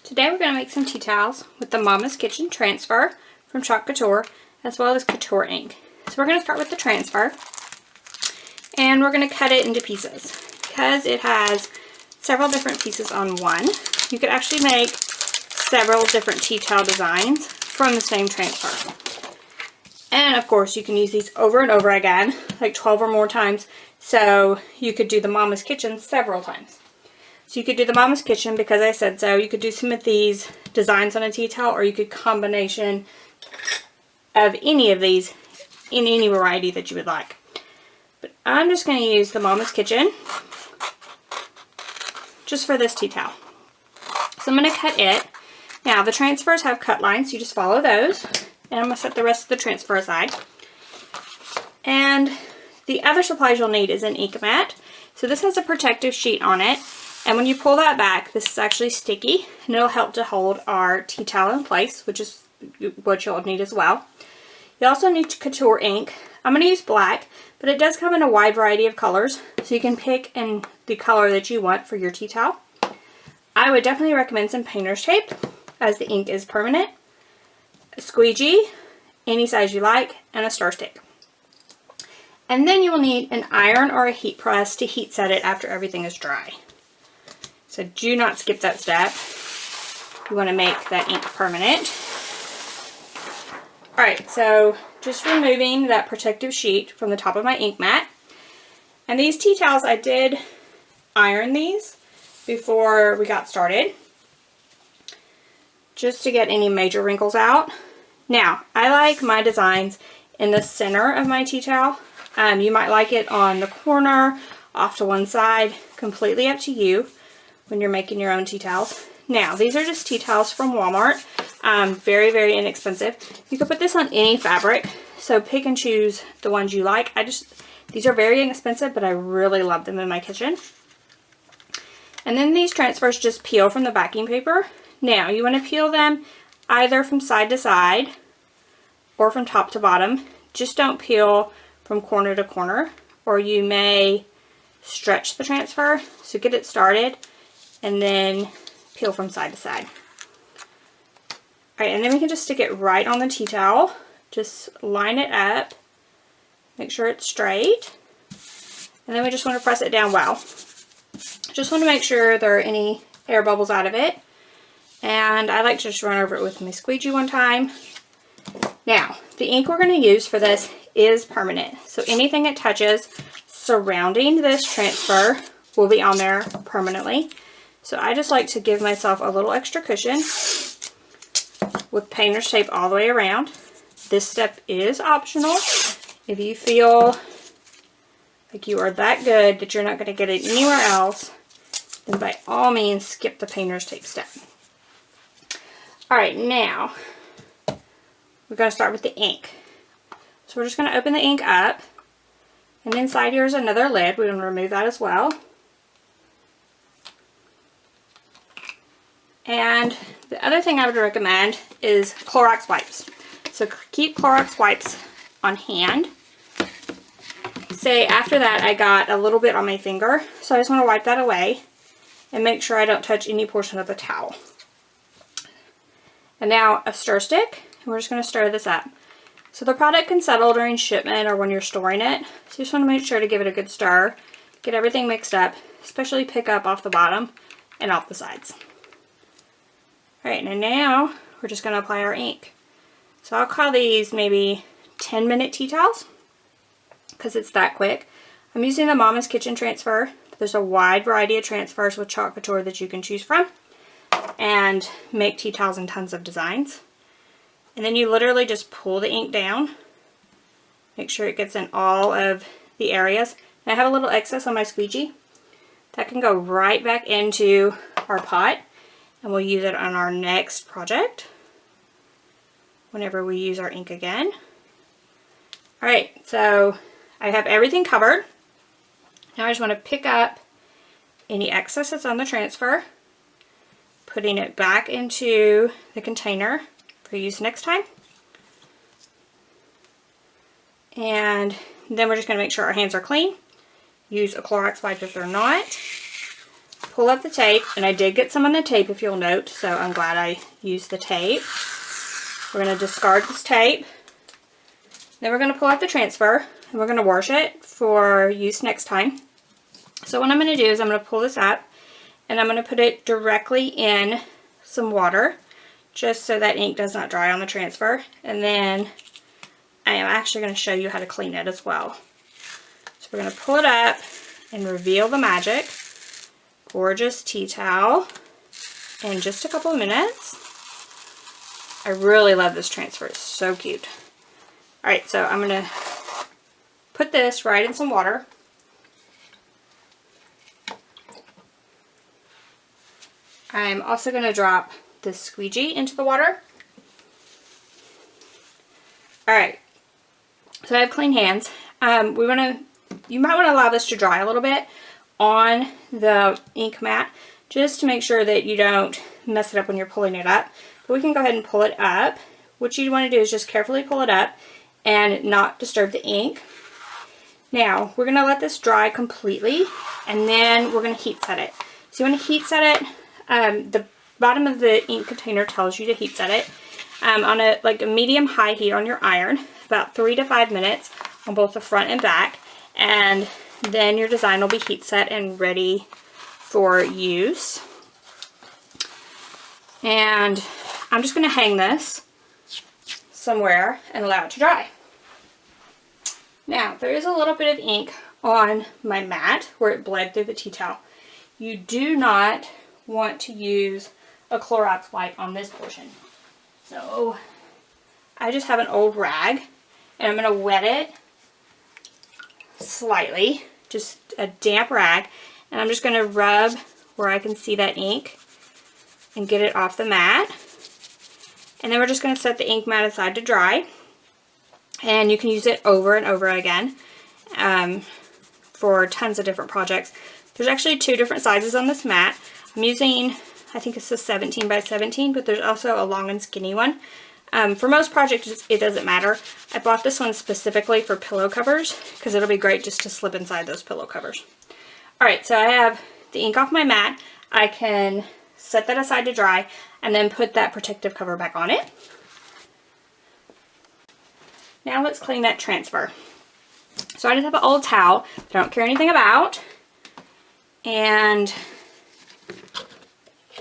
Today we're going to make some tea towels with the Mama's Kitchen Transfer from Chalk Couture, as well as Couture Ink. So we're going to start with the transfer, and we're going to cut it into pieces. Because it has several different pieces on one, you could actually make several different tea towel designs from the same transfer. And of course you can use these over and over again, like 12 or more times, so you could do the Mama's Kitchen several times. So you could do the Mama's Kitchen because I said so. You could do some of these designs on a tea towel, or you could combination of any of these in any variety that you would like. But I'm just going to use the Mama's Kitchen just for this tea towel. So I'm going to cut it. Now the transfers have cut lines, so you just follow those. And I'm going to set the rest of the transfer aside. And the other supplies you'll need is an ink mat. So this has a protective sheet on it. And when you pull that back, this is actually sticky, and it'll help to hold our tea towel in place, which is what you'll need as well. You also need Couture ink. I'm going to use black, but it does come in a wide variety of colors, so you can pick in the color that you want for your tea towel. I would definitely recommend some painter's tape, as the ink is permanent, a squeegee, any size you like, and a star stick. And then you will need an iron or a heat press to heat set it after everything is dry. So do not skip that step. You want to make that ink permanent. Alright, so just removing that protective sheet from the top of my ink mat. And these tea towels, I did iron these before we got started, just to get any major wrinkles out. Now, I like my designs in the center of my tea towel. You might like it on the corner, off to one side, completely up to you when you're making your own tea towels. Now, these are just tea towels from Walmart. Very, very inexpensive. You can put this on any fabric, so pick and choose the ones you like. These are very inexpensive, but I really love them in my kitchen. And then these transfers just peel from the backing paper. Now, you want to peel them either from side to side or from top to bottom. Just don't peel from corner to corner, or you may stretch the transfer. So get it started and then peel from side to side. Alright, and then we can just stick it right on the tea towel. Just line it up, make sure it's straight, and then we just want to press it down well. Just want to make sure there are any air bubbles out of it. And I like to just run over it with my squeegee one time. Now, the ink we're going to use for this is permanent. So anything it touches surrounding this transfer will be on there permanently. So I just like to give myself a little extra cushion with painter's tape all the way around. This step is optional. If you feel like you are that good that you're not going to get it anywhere else, then by all means skip the painter's tape step. Alright, now we're going to start with the ink. So we're just going to open the ink up, and inside here is another lid. We're going to remove that as well. And the other thing I would recommend is Clorox Wipes. So keep Clorox Wipes on hand. Say after that I got a little bit on my finger, so I just want to wipe that away and make sure I don't touch any portion of the towel. And now a stir stick, and we're just going to stir this up. So the product can settle during shipment or when you're storing it, so you just want to make sure to give it a good stir, get everything mixed up, especially pick up off the bottom and off the sides. Alright, and now we're just going to apply our ink. So I'll call these maybe 10-minute tea towels because it's that quick. I'm using the Mama's Kitchen Transfer. There's a wide variety of transfers with Chalk Couture that you can choose from and make tea towels in tons of designs. And then you literally just pull the ink down. Make sure it gets in all of the areas. And I have a little excess on my squeegee. That can go right back into our pot, and we'll use it on our next project whenever we use our ink again. Alright, so I have everything covered. Now I just want to pick up any excess that's on the transfer, putting it back into the container for use next time. And then we're just going to make sure our hands are clean. Use a Clorox wipe if they're not. pull up the tape, and I did get some on the tape if you'll note, so I'm glad I used the tape. We're going to discard this tape. Then we're going to pull out the transfer, and we're going to wash it for use next time. So what I'm going to do is I'm going to pull this up, and I'm going to put it directly in some water, just so that ink does not dry on the transfer. And then I am actually going to show you how to clean it as well. So we're going to pull it up and reveal the magic. Gorgeous tea towel in just a couple of minutes. I really love this transfer. It's so cute. Alright, so I'm going to put this right in some water. I'm also going to drop this squeegee into the water. Alright, so I have clean hands. You might want to allow this to dry a little bit on the ink mat, just to make sure that you don't mess it up when you're pulling it up. But we can go ahead and pull it up. What you want to do is just carefully pull it up and not disturb the ink. Now, we're going to let this dry completely, and then we're going to heat set it. So you want to heat set it. The bottom of the ink container tells you to heat set it on a medium-high heat on your iron, about 3 to 5 minutes on both the front and back, and then your design will be heat set and ready for use. And I'm just going to hang this somewhere and allow it to dry. Now, there is a little bit of ink on my mat where it bled through the tea towel. You do not want to use a Clorox wipe on this portion. So I just have an old rag, and I'm going to wet it slightly, just a damp rag, and I'm just going to rub where I can see that ink and get it off the mat. And then we're just going to set the ink mat aside to dry, and you can use it over and over again for tons of different projects. There's actually 2 different sizes on this mat. I'm using, I think it's a 17 by 17, but there's also a long and skinny one. For most projects, it doesn't matter. I bought this one specifically for pillow covers because it'll be great just to slip inside those pillow covers. Alright, so I have the ink off my mat. I can set that aside to dry and then put that protective cover back on it. Now let's clean that transfer. So I just have an old towel that I don't care anything about. And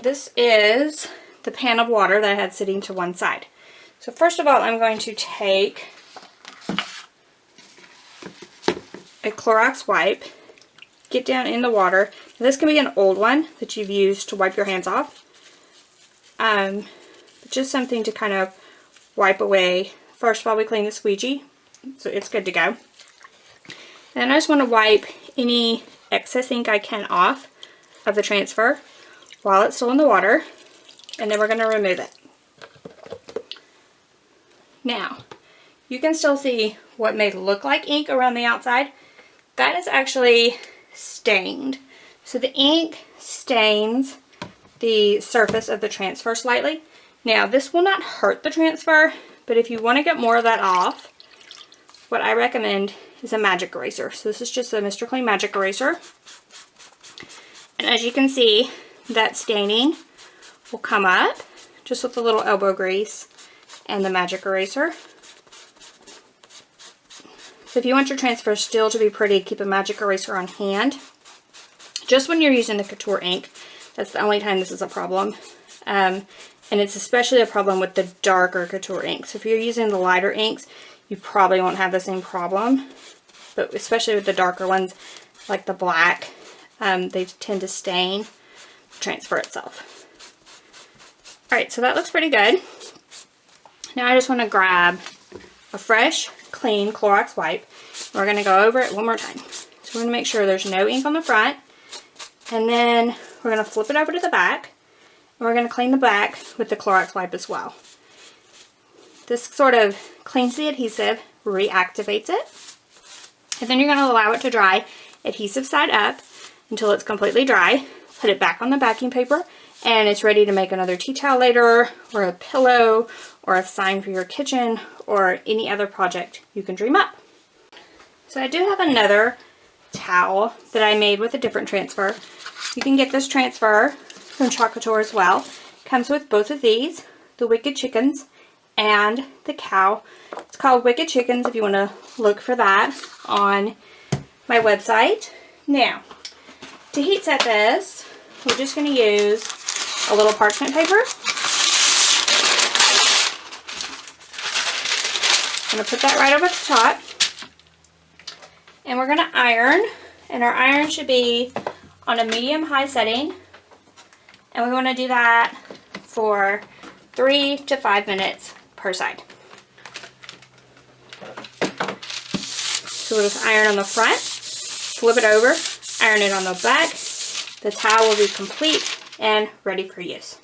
this is the pan of water that I had sitting to one side. So first of all, I'm going to take a Clorox wipe, get down in the water. Now, this can be an old one that you've used to wipe your hands off. Just something to kind of wipe away. First of all, we clean the squeegee, so it's good to go. And I just want to wipe any excess ink I can off of the transfer while it's still in the water, and then we're going to remove it. Now, you can still see what may look like ink around the outside. That is actually stained. So the ink stains the surface of the transfer slightly. Now, this will not hurt the transfer, but if you want to get more of that off, what I recommend is a magic eraser. So this is just a Mr. Clean magic eraser. And as you can see, that staining will come up just with a little elbow grease and the magic eraser. So if you want your transfer still to be pretty, keep a magic eraser on hand. Just when you're using the Couture ink, that's the only time this is a problem. And it's especially a problem with the darker Couture ink. So if you're using the lighter inks, you probably won't have the same problem. But especially with the darker ones, like the black, they tend to stain the transfer itself. Alright, so that looks pretty good. Now I just want to grab a fresh, clean Clorox wipe. We're going to go over it one more time. So we're going to make sure there's no ink on the front. And then we're going to flip it over to the back. And we're going to clean the back with the Clorox wipe as well. This sort of cleans the adhesive, reactivates it. And then you're going to allow it to dry, adhesive side up, until it's completely dry. Put it back on the backing paper, and it's ready to make another tea towel later, or a pillow, or a sign for your kitchen, or any other project you can dream up. So I do have another towel that I made with a different transfer. You can get this transfer from Chalk Couture as well. Comes with both of these, the Wicked Chickens and the cow. It's called Wicked Chickens if you want to look for that on my website. Now, to heat set this, we're just going to use a little parchment paper. I'm going to put that right over the top. And we're going to iron, and our iron should be on a medium-high setting. And we're going to do that for 3 to 5 minutes per side. So we'll just iron on the front, flip it over, iron it on the back. The towel will be complete and ready for use.